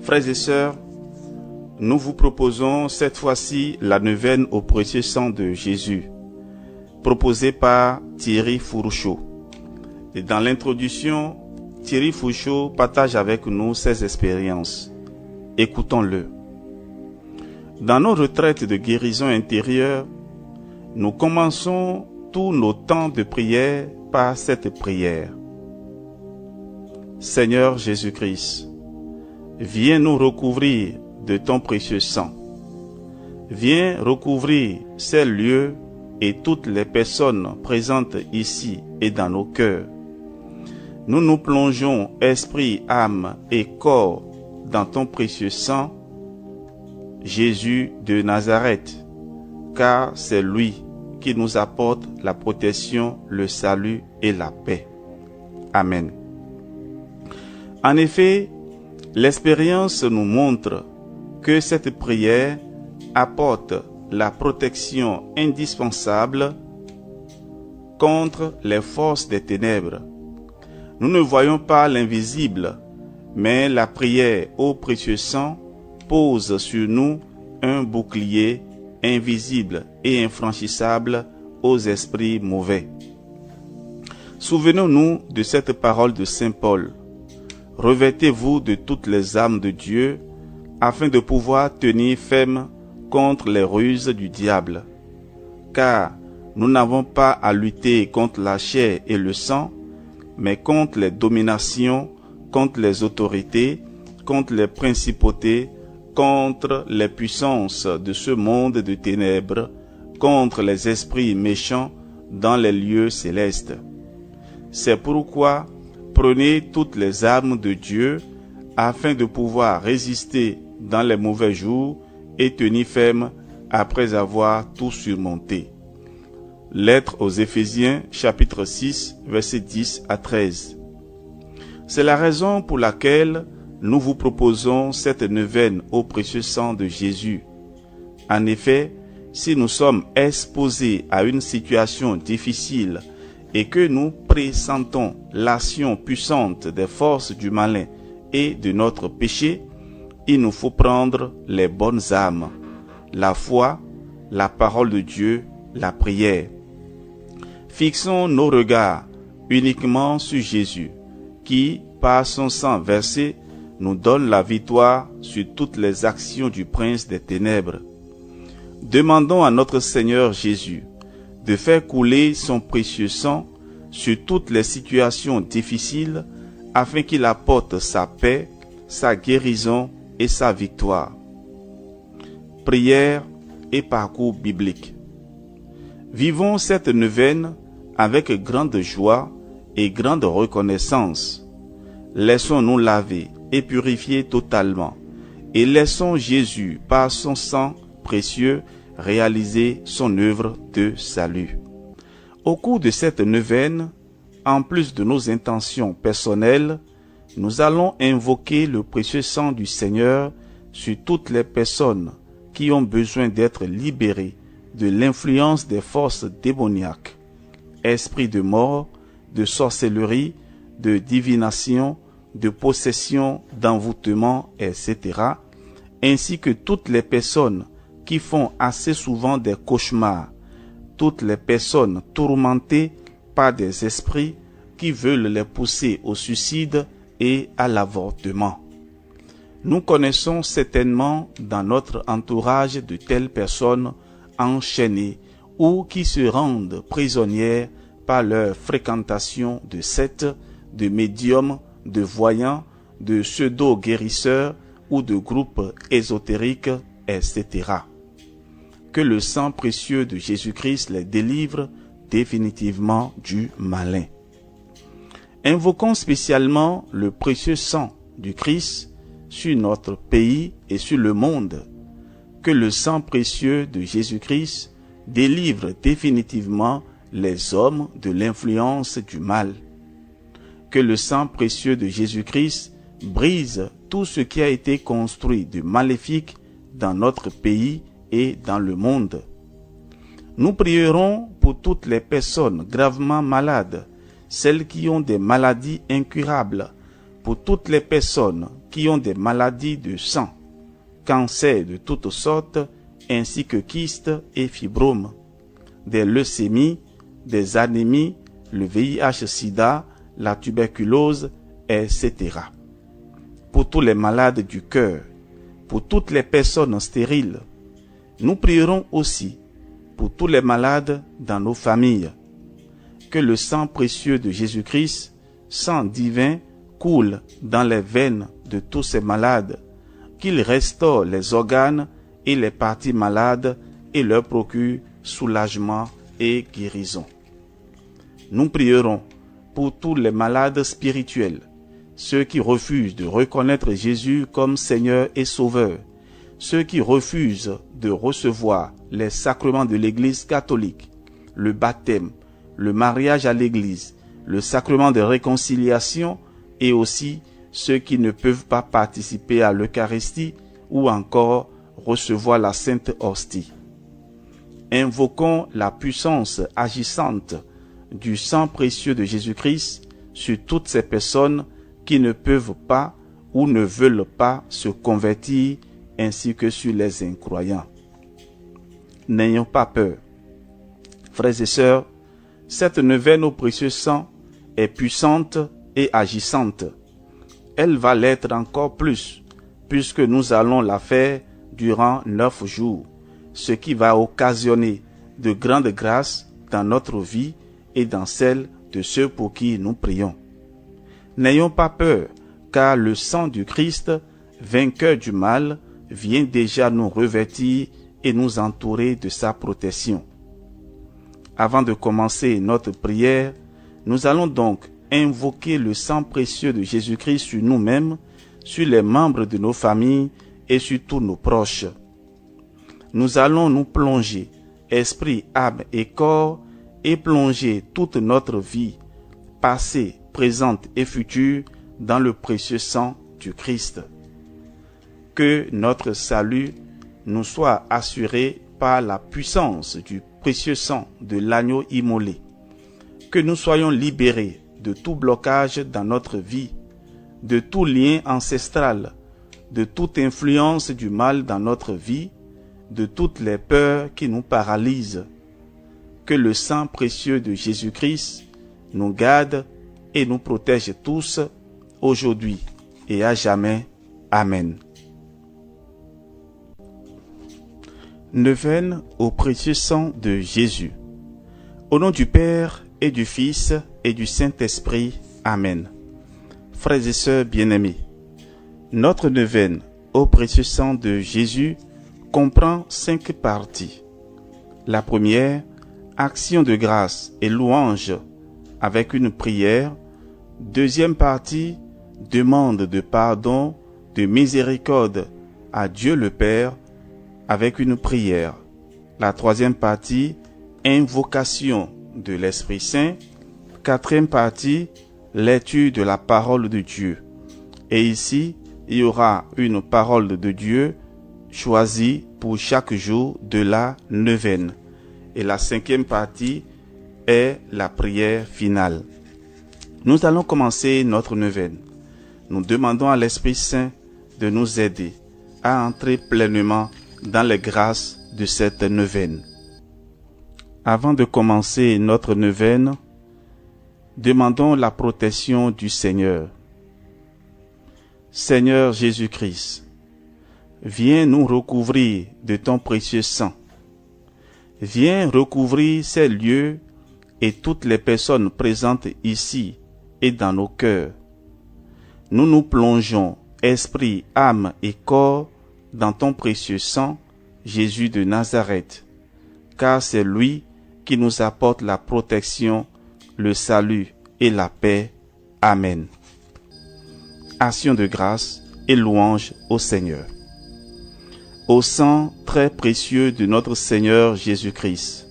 Frères et sœurs, nous vous proposons cette fois-ci la neuvaine au précieux sang de Jésus, proposée par Thierry Fourouchot. Et dans l'introduction, Thierry Fourouchot partage avec nous ses expériences. Écoutons-le. Dans nos retraites de guérison intérieure, nous commençons tous nos temps de prière par cette prière. Seigneur Jésus-Christ, viens nous recouvrir de ton précieux sang. Viens recouvrir ces lieux et toutes les personnes présentes ici et dans nos cœurs. Nous nous plongeons esprit, âme et corps dans ton précieux sang, Jésus de Nazareth, car c'est lui qui nous apporte la protection, le salut et la paix. Amen. En effet, l'expérience nous montre que cette prière apporte la protection indispensable contre les forces des ténèbres. Nous ne voyons pas l'invisible, mais la prière au précieux sang pose sur nous un bouclier invisible et infranchissable aux esprits mauvais. Souvenons-nous de cette parole de Saint Paul. Revêtez-vous de toutes les armes de Dieu, afin de pouvoir tenir ferme contre les ruses du diable. Car nous n'avons pas à lutter contre la chair et le sang, mais contre les dominations, contre les autorités, contre les principautés, contre les puissances de ce monde de ténèbres, contre les esprits méchants dans les lieux célestes. C'est pourquoi prenez toutes les armes de Dieu afin de pouvoir résister dans les mauvais jours et tenir ferme après avoir tout surmonté. Lettre aux Éphésiens, chapitre 6, versets 10 à 13. C'est la raison pour laquelle nous vous proposons cette neuvaine au précieux sang de Jésus. En effet, si nous sommes exposés à une situation difficile et que nous pressentons l'action puissante des forces du malin et de notre péché, il nous faut prendre les bonnes armes, la foi, la parole de Dieu, la prière. Fixons nos regards uniquement sur Jésus, qui, par son sang versé, nous donne la victoire sur toutes les actions du prince des ténèbres. Demandons à notre Seigneur Jésus de faire couler son précieux sang sur toutes les situations difficiles afin qu'il apporte sa paix, sa guérison et sa victoire. Prière et parcours biblique. Vivons cette neuvaine avec grande joie et grande reconnaissance. Laissons-nous laver et purifier totalement et laissons Jésus par son sang précieux réaliser son œuvre de salut. Au cours de cette neuvaine, en plus de nos intentions personnelles, nous allons invoquer le précieux sang du Seigneur sur toutes les personnes qui ont besoin d'être libérées de l'influence des forces démoniaques, esprits de mort, de sorcellerie, de divination, de possession, d'envoûtement, etc., ainsi que toutes les personnes qui font assez souvent des cauchemars, toutes les personnes tourmentées par des esprits qui veulent les pousser au suicide et à l'avortement. Nous connaissons certainement dans notre entourage de telles personnes enchaînées ou qui se rendent prisonnières par leur fréquentation de sectes, de médiums, de voyants, de pseudo-guérisseurs ou de groupes ésotériques, etc. Que le sang précieux de Jésus-Christ les délivre définitivement du malin. Invoquons spécialement le précieux sang du Christ sur notre pays et sur le monde. Que le sang précieux de Jésus-Christ délivre définitivement les hommes de l'influence du mal. Que le sang précieux de Jésus-Christ brise tout ce qui a été construit de maléfique dans notre pays et dans le monde. Nous prierons pour toutes les personnes gravement malades, celles qui ont des maladies incurables, pour toutes les personnes qui ont des maladies de sang, cancers de toutes sortes, ainsi que kystes et fibromes, des leucémies, des anémies, le VIH-Sida, la tuberculose, etc. Pour tous les malades du cœur, pour toutes les personnes stériles. Nous prierons aussi pour tous les malades dans nos familles. Que le sang précieux de Jésus-Christ, sang divin, coule dans les veines de tous ces malades, qu'il restaure les organes et les parties malades et leur procure soulagement et guérison. Nous prierons pour tous les malades spirituels, ceux qui refusent de reconnaître Jésus comme Seigneur et Sauveur, ceux qui refusent de recevoir les sacrements de l'Église catholique, le baptême, le mariage à l'Église, le sacrement de réconciliation et aussi ceux qui ne peuvent pas participer à l'Eucharistie ou encore recevoir la Sainte Hostie. Invoquons la puissance agissante du sang précieux de Jésus-Christ sur toutes ces personnes qui ne peuvent pas ou ne veulent pas se convertir, ainsi que sur les incroyants. N'ayons pas peur. Frères et sœurs, cette neuvaine au précieux sang est puissante et agissante. Elle va l'être encore plus, puisque nous allons la faire durant 9 jours, ce qui va occasionner de grandes grâces dans notre vie et dans celle de ceux pour qui nous prions. N'ayons pas peur, car le sang du Christ, vainqueur du mal, vient déjà nous revêtir et nous entourer de sa protection. Avant de commencer notre prière, nous allons donc invoquer le sang précieux de Jésus-Christ sur nous-mêmes, sur les membres de nos familles et sur tous nos proches. Nous allons nous plonger, esprit, âme et corps, et plonger toute notre vie, passée, présente et future, dans le précieux sang du Christ. Que notre salut nous soit assuré par la puissance du précieux sang de l'agneau immolé. Que nous soyons libérés de tout blocage dans notre vie, de tout lien ancestral, de toute influence du mal dans notre vie, de toutes les peurs qui nous paralysent. Que le sang précieux de Jésus-Christ nous garde et nous protège tous, aujourd'hui et à jamais. Amen. Neuvaine au précieux sang de Jésus. Au nom du Père et du Fils et du Saint-Esprit. Amen. Frères et sœurs bien-aimés, notre neuvaine au précieux sang de Jésus comprend 5 parties. La première, action de grâce et louange avec une prière. Deuxième partie, demande de pardon, de miséricorde à Dieu le Père avec une prière. La troisième partie, invocation de l'Esprit Saint. Quatrième partie, lecture de la parole de Dieu. Et ici, il y aura une parole de Dieu choisie pour chaque jour de la neuvaine. Et la 5e partie est la prière finale. Nous allons commencer notre neuvaine. Nous demandons à l'Esprit Saint de nous aider à entrer pleinement dans les grâces de cette neuvaine. Avant de commencer notre neuvaine, demandons la protection du Seigneur. Seigneur Jésus-Christ, viens nous recouvrir de ton précieux sang. Viens recouvrir ces lieux et toutes les personnes présentes ici et dans nos cœurs. Nous nous plongeons, esprit, âme et corps, dans ton précieux sang, Jésus de Nazareth, car c'est lui qui nous apporte la protection, le salut et la paix. Amen. Action de grâce et louange au Seigneur. Au sang très précieux de notre Seigneur Jésus-Christ,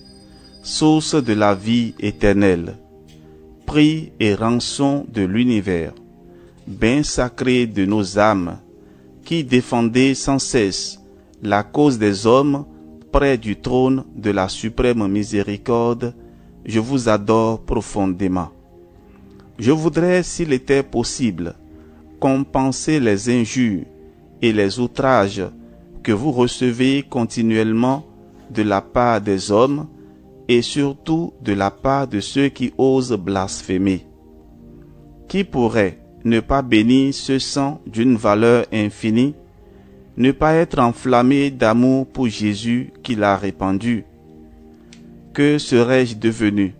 source de la vie éternelle, prix et rançon de l'univers, bain sacré de nos âmes, qui défendez sans cesse la cause des hommes près du trône de la suprême miséricorde, je vous adore profondément. Je voudrais, s'il était possible, compenser les injures et les outrages que vous recevez continuellement de la part des hommes et surtout de la part de ceux qui osent blasphémer. Qui pourrait ne pas bénir ce sang d'une valeur infinie, ne pas être enflammé d'amour pour Jésus qui l'a répandu? Que serais-je devenu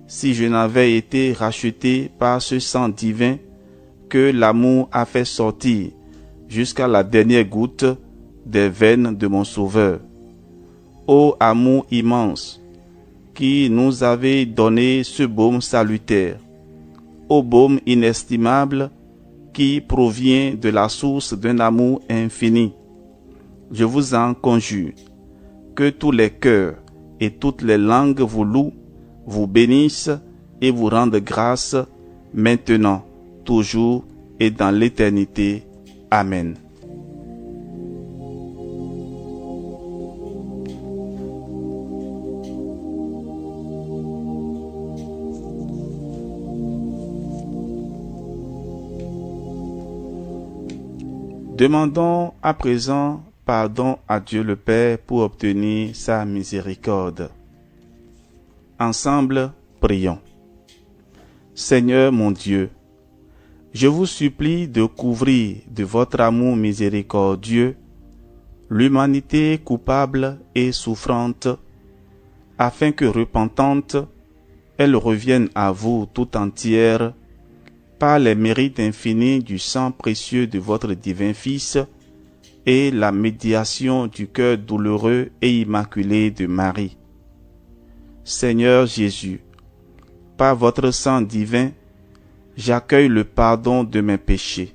si je n'avais été racheté par ce sang divin que l'amour a fait sortir jusqu'à la dernière goutte des veines de mon Sauveur? Ô amour immense, qui nous avait donné ce baume salutaire, ô baume inestimable qui provient de la source d'un amour infini, je vous en conjure, que tous les cœurs et toutes les langues vous louent, vous bénissent et vous rendent grâce, maintenant, toujours et dans l'éternité. Amen. Demandons à présent pardon à Dieu le Père pour obtenir sa miséricorde. Ensemble, prions. Seigneur mon Dieu, je vous supplie de couvrir de votre amour miséricordieux l'humanité coupable et souffrante, afin que repentante, elle revienne à vous tout entière par les mérites infinis du sang précieux de votre divin Fils et la médiation du cœur douloureux et immaculé de Marie. Seigneur Jésus, par votre sang divin, j'accueille le pardon de mes péchés.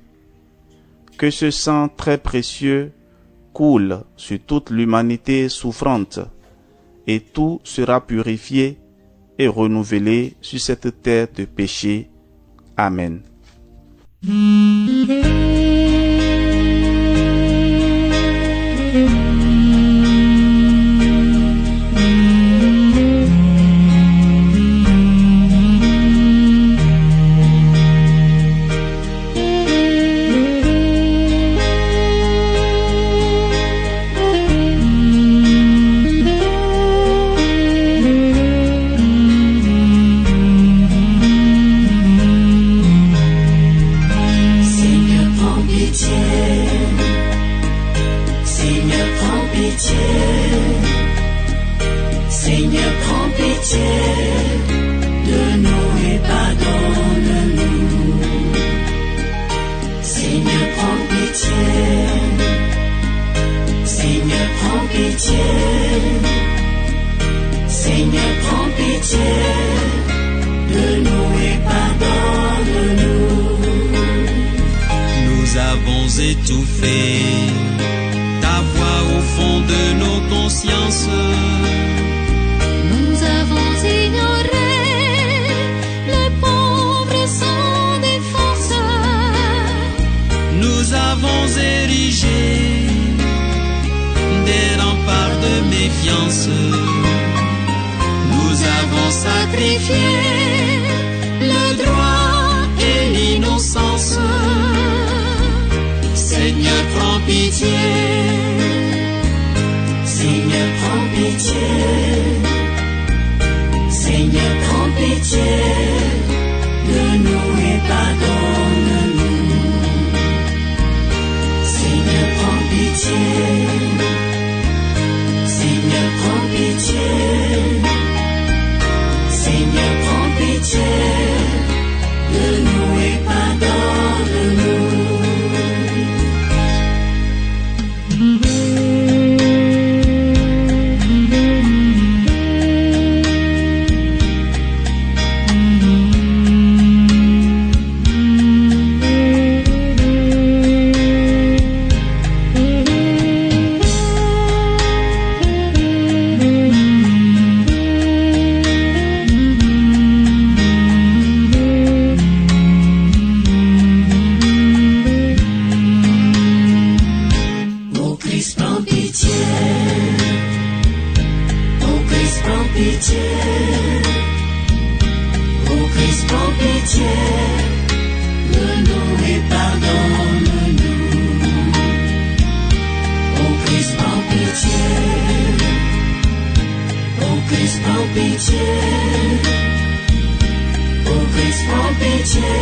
Que ce sang très précieux coule sur toute l'humanité souffrante, et tout sera purifié et renouvelé sur cette terre de péché. Amen. Seigneur, prends pitié de nous et pardonne-nous. Seigneur, prends pitié. Seigneur, prends pitié. Seigneur, prends pitié de nous et pardonne-nous. Nous avons étouffé ta voix au fond de nos consciences. Nous avons ignoré les pauvres sans défense. Nous avons érigé des remparts de méfiance. Nous avons sacrifié le droit et l'innocence. Seigneur, prends pitié. Seigneur, prends pitié. Seigneur, prends pitié de nous et pardonne-nous. Seigneur, prends pitié. Seigneur, prends pitié. Seigneur, prends pitié de nous et pardonne-nous. Oh Christ, prends pitié de nous et pardonne. pitié. Ô Christ, prends pitié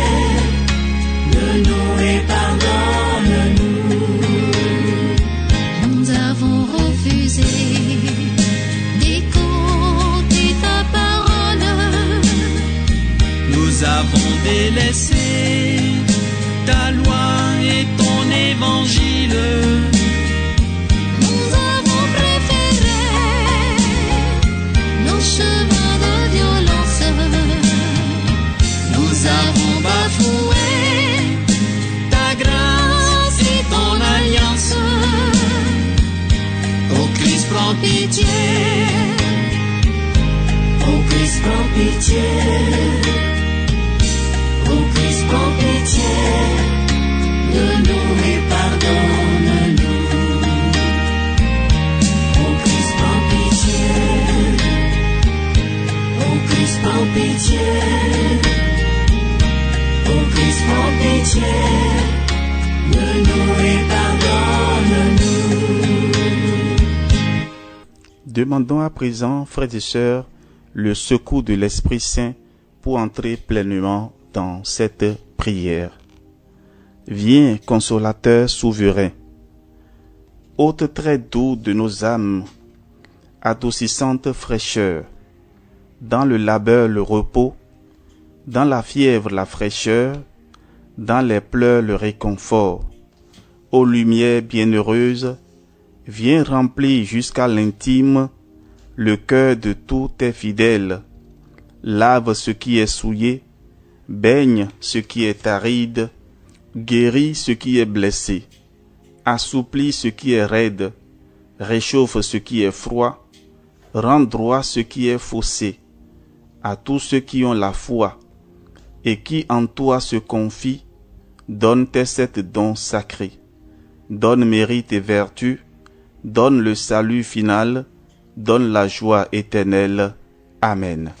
de nous et pardonne-nous. Nous avons refusé d'écouter ta parole. Nous avons délaissé ta loi et ton évangile. Nous avons préféré nos chemins de violence. Nous avons bafoué ta grâce et ton alliance. Ô Christ, prends pitié. Ô Christ, prends pitié. Ô Christ, prends pitié de nous et pardonne-nous. Ô Christ, prends pitié. Ô Christ, prends pitié. Ô Christ, prends pitié de nous et pardonne-nous. Demandons à présent, frères et sœurs, le secours de l'Esprit Saint pour entrer pleinement dans cette prière. Viens, consolateur souverain, hôte très doux de nos âmes, adoucissante fraîcheur, dans le labeur le repos, dans la fièvre la fraîcheur, dans les pleurs le réconfort. Ô lumière bienheureuse, viens remplir jusqu'à l'intime le cœur de tous tes fidèles, lave ce qui est souillé, baigne ce qui est aride, guéris ce qui est blessé, assouplis ce qui est raide, réchauffe ce qui est froid, rend droit ce qui est faussé, à tous ceux qui ont la foi et qui en toi se confient, donne tes 7 dons sacrés, donne mérite et vertu, donne le salut final, donne la joie éternelle. Amen.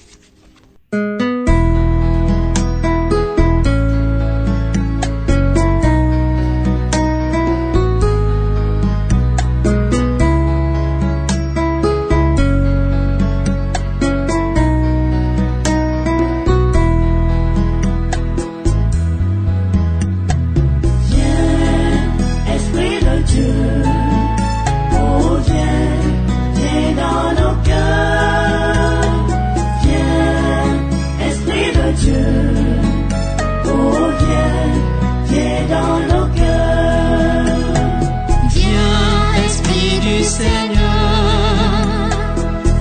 Esprit de Dieu, oh viens, viens dans nos cœurs. Viens, Esprit de Dieu, oh viens, viens dans nos cœurs. Viens, Esprit du Seigneur,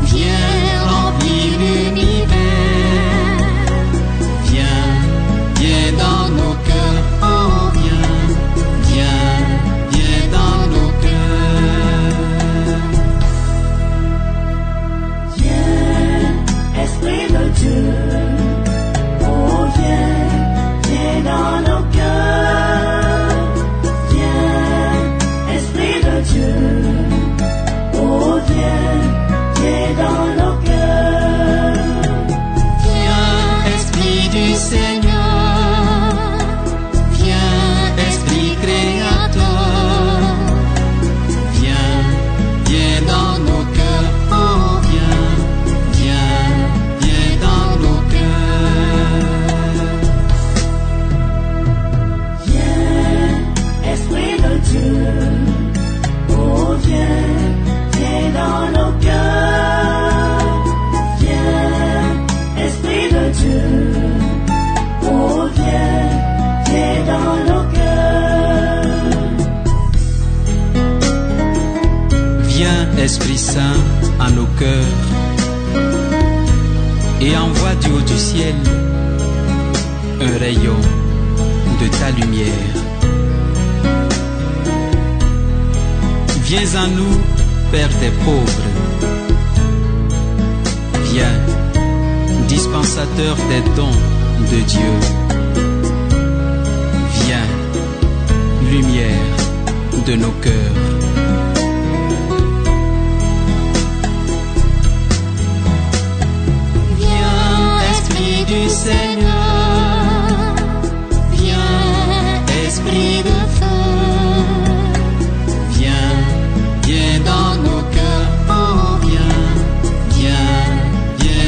viens remplir l'univers. Viens, viens dans nos cœurs, oh viens, viens, viens dans nos cœurs. Viens, Esprit de Dieu, oh viens, viens dans nos cœurs. Viens, Esprit de Dieu, oh viens, viens dans nos cœurs. Viens, Esprit du Seigneur, viens, Esprit créateur. Viens, viens dans nos cœurs, oh viens, viens, viens dans nos cœurs. Viens, Esprit de Dieu, oh viens, viens dans nos cœurs. Viens, Esprit de Dieu, oh viens, viens dans nos cœurs. Viens, Esprit Saint, à nos cœurs, et envoie du haut du ciel un rayon de ta lumière. Viens à nous, Père des pauvres. Viens, dispensateur des dons de Dieu. Viens, lumière de nos cœurs. Viens, Esprit du Seigneur, viens, Esprit de feu. Viens, viens dans nos cœurs, oh viens, viens, viens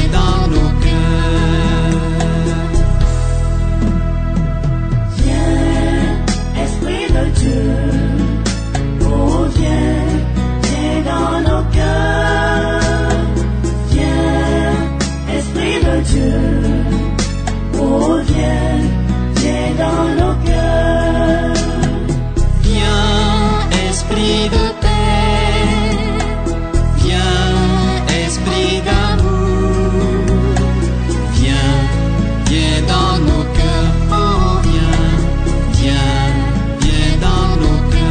esprit de paix, viens, esprit d'amour, viens dans nos cœurs, oh viens dans nos cœurs.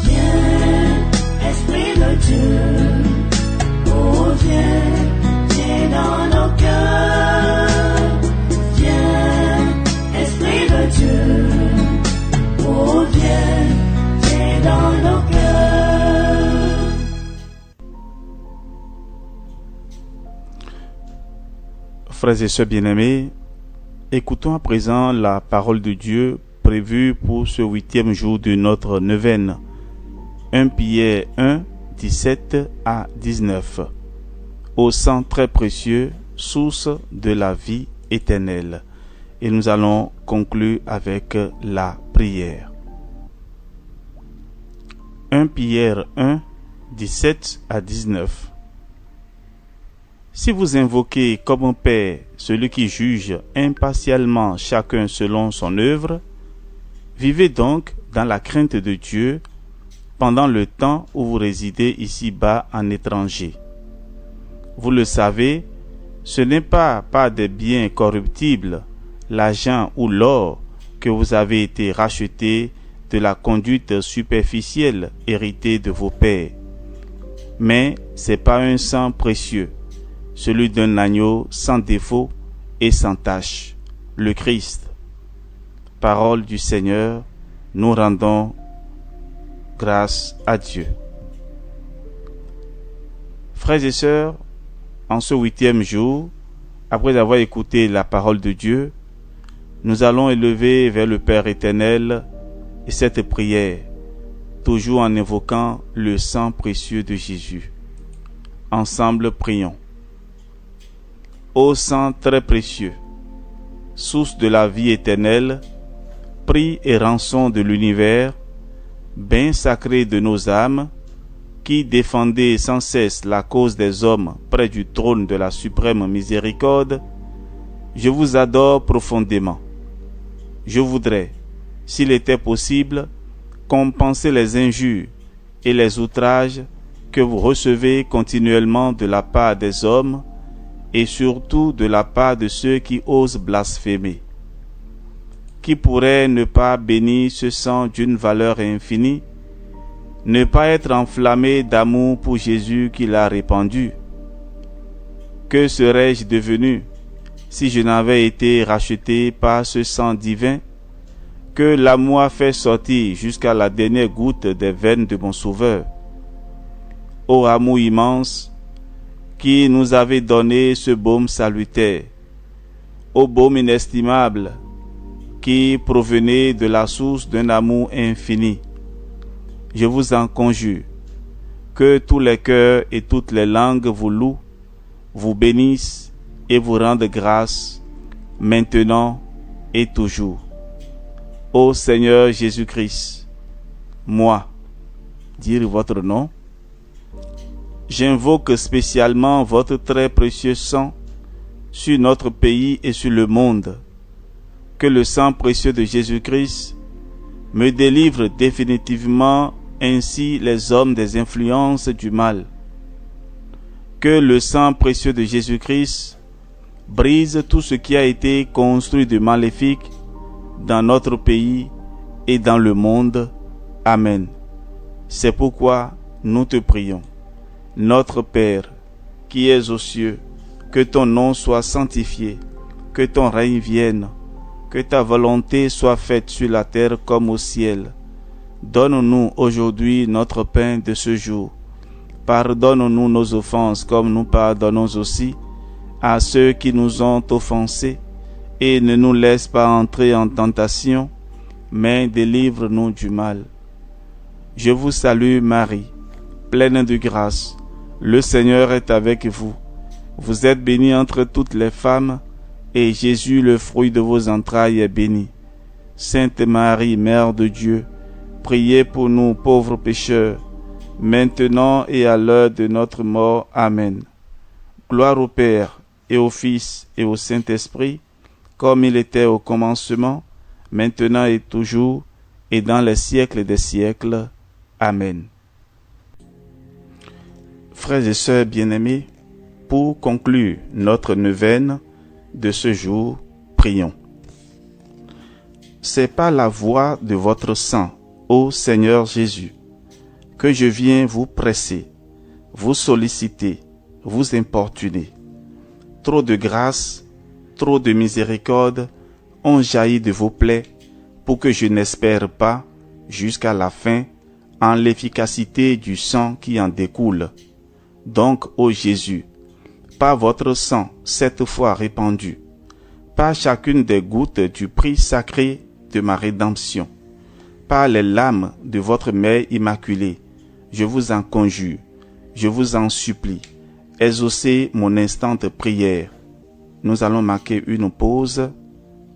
Viens, Esprit de Dieu, oh viens dans nos cœurs. Viens, Esprit de Dieu, oh viens dans nos cœurs. Frères et sœurs bien-aimés, écoutons à présent la parole de Dieu prévue pour ce 8e jour de notre neuvaine. 1 Pierre 1, 17 à 19. Au sang très précieux, source de la vie éternelle. Et nous allons conclure avec la prière. 1 Pierre 1, 17 à 19. Si vous invoquez comme un Père celui qui juge impartialement chacun selon son œuvre, vivez donc dans la crainte de Dieu pendant le temps où vous résidez ici-bas en étranger. Vous le savez, ce n'est pas par des biens corruptibles, l'argent ou l'or, que vous avez été rachetés de la conduite superficielle héritée de vos pères, mais c'est par un sang précieux, celui d'un agneau sans défaut et sans tache, le Christ. Parole du Seigneur, nous rendons grâce à Dieu. Frères et sœurs, en ce 8e jour, après avoir écouté la parole de Dieu, nous allons élever vers le Père éternel et cette prière, toujours en invoquant le sang précieux de Jésus. Ensemble, prions. Ô sang très précieux, source de la vie éternelle, prix et rançon de l'univers, bain sacré de nos âmes, qui défendez sans cesse la cause des hommes près du trône de la suprême miséricorde, je vous adore profondément. Je voudrais, s'il était possible, compenser les injures et les outrages que vous recevez continuellement de la part des hommes et surtout de la part de ceux qui osent blasphémer. Qui pourrait ne pas bénir ce sang d'une valeur infinie, ne pas être enflammé d'amour pour Jésus qui l'a répandu? Que serais-je devenu si je n'avais été racheté par ce sang divin que l'amour a fait sortir jusqu'à la dernière goutte des veines de mon Sauveur? Ô amour immense, qui nous avait donné ce baume salutaire, ô baume inestimable, qui provenait de la source d'un amour infini, je vous en conjure, que tous les cœurs et toutes les langues vous louent, vous bénissent et vous rendent grâce, maintenant et toujours. Ô Seigneur Jésus-Christ, moi, dire votre nom, j'invoque spécialement votre très précieux sang sur notre pays et sur le monde. Que le sang précieux de Jésus-Christ me délivre définitivement ainsi les hommes des influences du mal. Que le sang précieux de Jésus-Christ brise tout ce qui a été construit de maléfique dans notre pays et dans le monde. Amen. C'est pourquoi nous te prions. Notre Père, qui es aux cieux, que ton nom soit sanctifié, que ton règne vienne, que ta volonté soit faite sur la terre comme au ciel. Donne-nous aujourd'hui notre pain de ce jour. Pardonne-nous nos offenses comme nous pardonnons aussi à ceux qui nous ont offensés, et ne nous laisse pas entrer en tentation, mais délivre-nous du mal. Je vous salue Marie, pleine de grâce. Le Seigneur est avec vous. Vous êtes bénie entre toutes les femmes, et Jésus, le fruit de vos entrailles, est béni. Sainte Marie, Mère de Dieu, priez pour nous pauvres pécheurs, maintenant et à l'heure de notre mort. Amen. Gloire au Père, et au Fils, et au Saint-Esprit, comme il était au commencement, maintenant et toujours, et dans les siècles des siècles. Amen. Frères et sœurs bien-aimés, pour conclure notre neuvaine de ce jour, prions. C'est par la voix de votre sang, ô Seigneur Jésus, que je viens vous presser, vous solliciter, vous importuner. Trop de grâce, trop de miséricorde ont jailli de vos plaies pour que je n'espère pas, jusqu'à la fin, en l'efficacité du sang qui en découle. Donc, ô Jésus, par votre sang cette fois répandu, par chacune des gouttes du prix sacré de ma rédemption, par les larmes de votre Mère immaculée, je vous en conjure, je vous en supplie, exaucez mon instante prière. Nous allons marquer une pause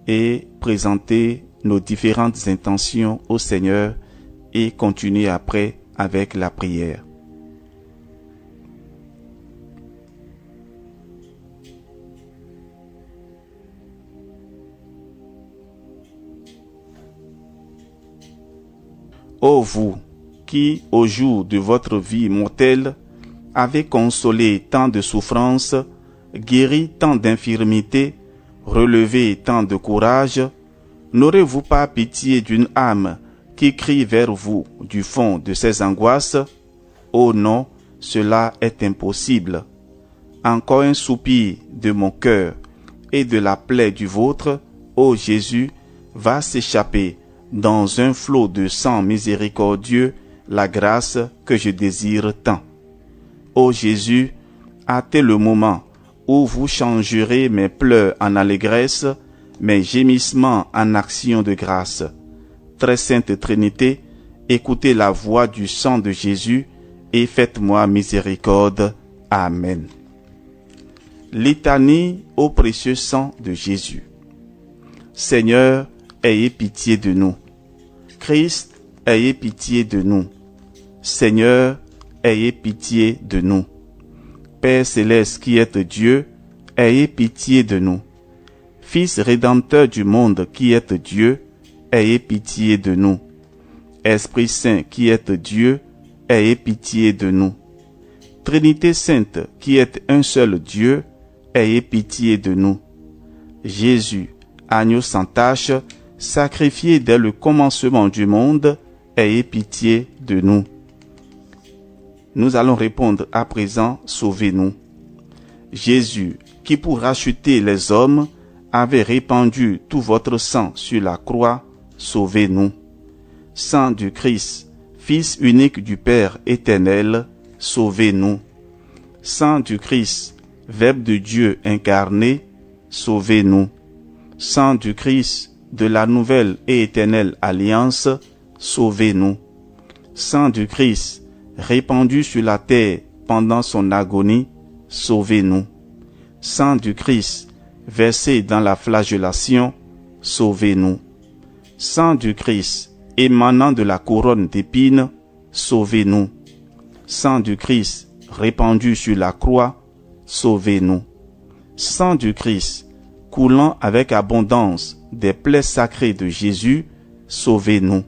et présenter nos différentes intentions au Seigneur et continuer après avec la prière. Ô vous, qui, au jour de votre vie mortelle, avez consolé tant de souffrances, guéri tant d'infirmités, relevé tant de courage, n'aurez-vous pas pitié d'une âme qui crie vers vous du fond de ses angoisses? Oh non, cela est impossible. Encore un soupir de mon cœur et de la plaie du vôtre, ô Jésus, va s'échapper dans un flot de sang miséricordieux, la grâce que je désire tant. Ô Jésus, hâtez le moment où vous changerez mes pleurs en allégresse, mes gémissements en action de grâce. Très sainte Trinité, écoutez la voix du sang de Jésus et faites-moi miséricorde. Amen. Litanie au précieux sang de Jésus. Seigneur, ayez pitié de nous. Christ, ayez pitié de nous. Seigneur, ayez pitié de nous. Père céleste qui êtes Dieu, ayez pitié de nous. Fils rédempteur du monde qui êtes Dieu, ayez pitié de nous. Esprit Saint qui êtes Dieu, ayez pitié de nous. Trinité Sainte qui êtes un seul Dieu, ayez pitié de nous. Jésus, agneau sans tache, sacrifié dès le commencement du monde, ayez pitié de nous. Nous allons répondre à présent, sauvez-nous. Jésus, qui pour racheter les hommes, avait répandu tout votre sang sur la croix, sauvez-nous. Sang du Christ, Fils unique du Père éternel, sauvez-nous. Sang du Christ, Verbe de Dieu incarné, sauvez-nous. Sang du Christ, de la nouvelle et éternelle alliance, sauvez-nous. Sang du Christ, répandu sur la terre pendant son agonie, sauvez-nous. Sang du Christ, versé dans la flagellation, sauvez-nous. Sang du Christ, émanant de la couronne d'épines, sauvez-nous. Sang du Christ, répandu sur la croix, sauvez-nous. Sang du Christ, coulant avec abondance des plaies sacrées de Jésus, sauvez-nous.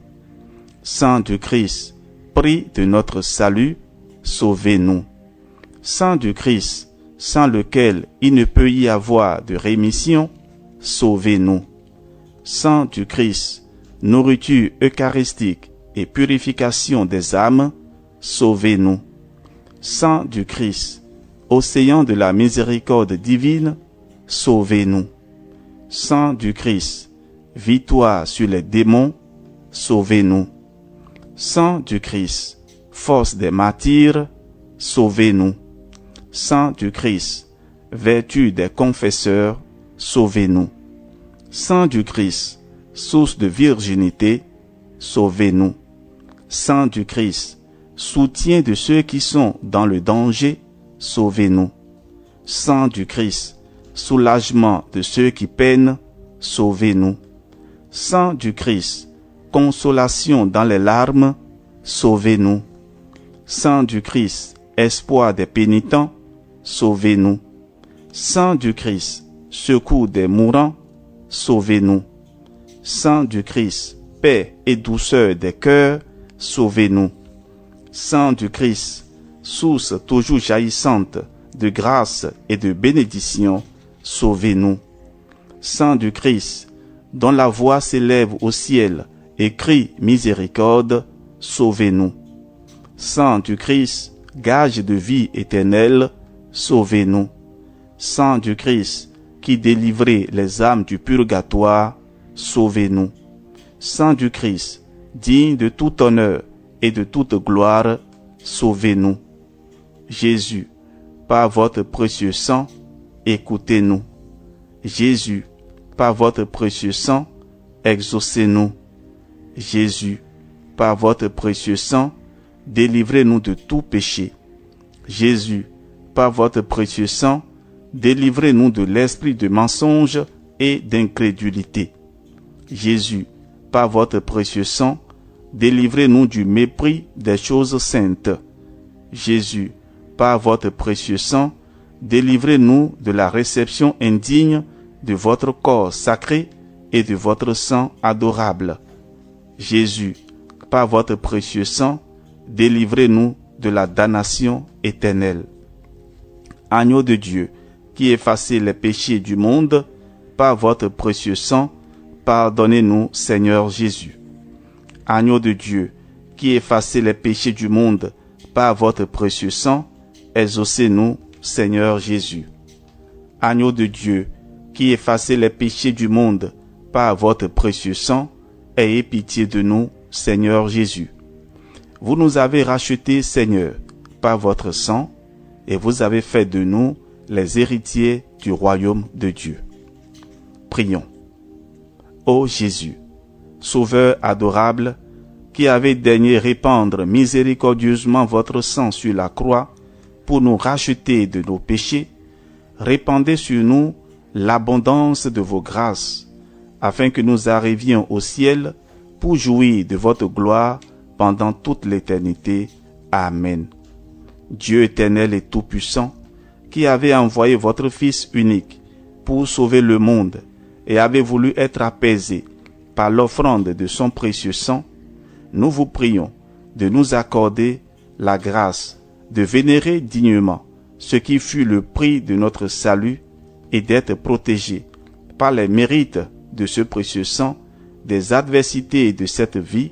Sang du Christ, prix de notre salut, sauvez-nous. Sang du Christ, sans lequel il ne peut y avoir de rémission, sauvez-nous. Sang du Christ, nourriture eucharistique et purification des âmes, sauvez-nous. Sang du Christ, océan de la miséricorde divine, sauvez-nous. Sang du Christ, victoire sur les démons, sauvez-nous. Sang du Christ, force des martyrs, sauvez-nous. Sang du Christ, vertu des confesseurs, sauvez-nous. Sang du Christ, source de virginité, sauvez-nous. Sang du Christ, soutien de ceux qui sont dans le danger, sauvez-nous. Sang du Christ, soulagement de ceux qui peinent, sauvez-nous. Sang du Christ, consolation dans les larmes, sauvez-nous. Sang du Christ, espoir des pénitents, sauvez-nous. Sang du Christ, secours des mourants, sauvez-nous. Sang du Christ, paix et douceur des cœurs, sauvez-nous. Sang du Christ, source toujours jaillissante de grâce et de bénédiction, sauvez-nous. Sang du Christ, dont la voix s'élève au ciel et crie miséricorde, sauvez-nous. Sang du Christ, gage de vie éternelle, sauvez-nous. Sang du Christ, qui délivrait les âmes du purgatoire, sauvez-nous. Sang du Christ, digne de tout honneur et de toute gloire, sauvez-nous. Jésus, par votre précieux sang, écoutez-nous. Jésus, par votre précieux sang, exaucez-nous. Jésus, par votre précieux sang, délivrez-nous de tout péché. Jésus, par votre précieux sang, délivrez-nous de l'esprit de mensonge et d'incrédulité. Jésus, par votre précieux sang, délivrez-nous du mépris des choses saintes. Jésus, par votre précieux sang, délivrez-nous de la réception indigne de votre corps sacré et de votre sang adorable. Jésus, par votre précieux sang, délivrez-nous de la damnation éternelle. Agneau de Dieu, qui effacez les péchés du monde, par votre précieux sang, pardonnez-nous, Seigneur Jésus. Agneau de Dieu, qui effacez les péchés du monde, par votre précieux sang, exaucez-nous, Seigneur Jésus. Agneau de Dieu, qui effacez les péchés du monde, par votre précieux sang, ayez pitié de nous, Seigneur Jésus. Vous nous avez rachetés, Seigneur, par votre sang, et vous avez fait de nous les héritiers du royaume de Dieu. Prions. Ô Jésus, Sauveur adorable, qui avez daigné répandre miséricordieusement votre sang sur la croix pour nous racheter de nos péchés, répandez sur nous l'abondance de vos grâces, afin que nous arrivions au ciel pour jouir de votre gloire pendant toute l'éternité. Amen. Dieu éternel et tout-puissant, qui avez envoyé votre Fils unique pour sauver le monde et avez voulu être apaisé par l'offrande de son précieux sang, nous vous prions de nous accorder la grâce de vénérer dignement ce qui fut le prix de notre salut et d'être protégés par les mérites de ce précieux sang des adversités de cette vie,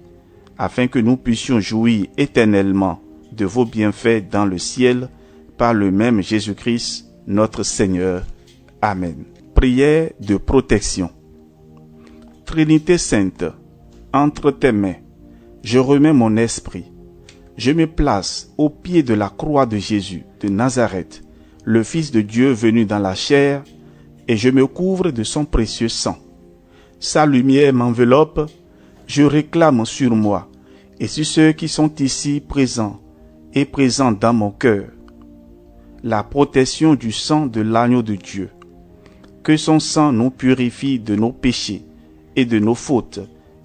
afin que nous puissions jouir éternellement de vos bienfaits dans le ciel par le même Jésus-Christ, notre Seigneur. Amen. Prière de protection. Trinité Sainte, entre tes mains, je remets mon esprit. Je me place au pied de la croix de Jésus de Nazareth, le Fils de Dieu venu dans la chair, et je me couvre de son précieux sang. Sa lumière m'enveloppe, je réclame sur moi et sur ceux qui sont ici présents et présents dans mon cœur la protection du sang de l'agneau de Dieu. Que son sang nous purifie de nos péchés et de nos fautes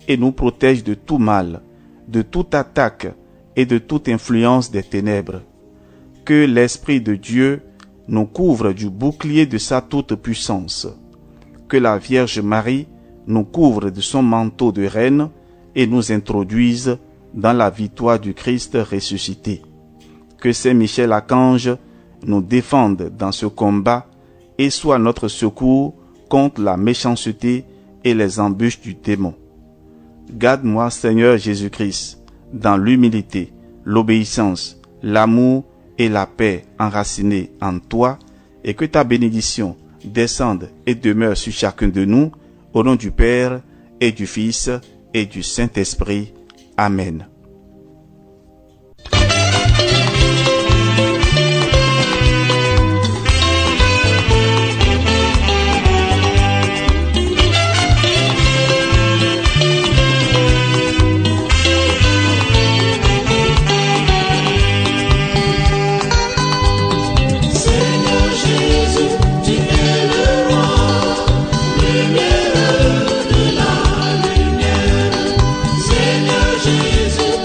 et nous protège de tout mal, de toute attaque et de toute influence des ténèbres. Que l'Esprit de Dieu nous couvre du bouclier de sa toute-puissance. Que la Vierge Marie nous couvre de son manteau de reine et nous introduise dans la victoire du Christ ressuscité. Que Saint Michel Archange nous défende dans ce combat et soit notre secours contre la méchanceté et les embûches du démon. Garde-moi, Seigneur Jésus-Christ, dans l'humilité, l'obéissance, l'amour et la paix enracinés en toi, et que ta bénédiction descende et demeure sur chacun de nous, au nom du Père et du Fils et du Saint-Esprit. Amen. Seigneur Jésus, tu es le roi, lumière de la lumière. Seigneur Jésus,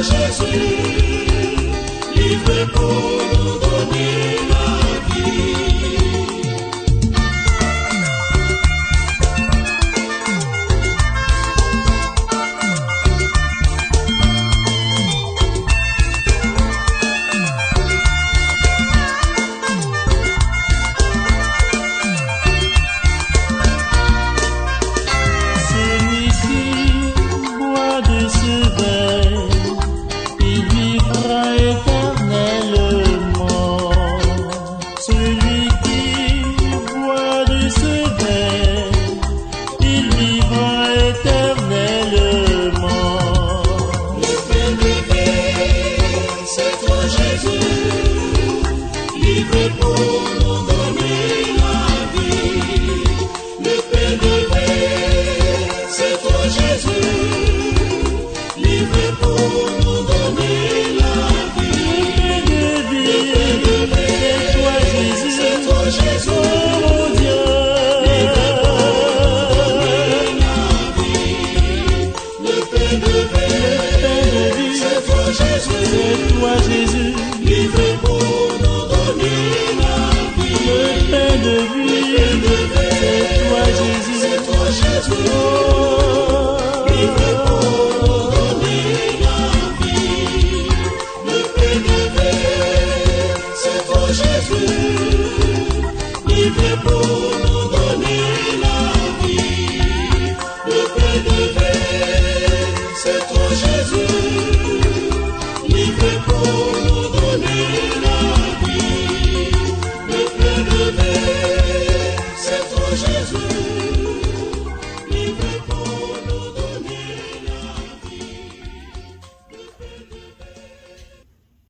Jésus, livré pour nous.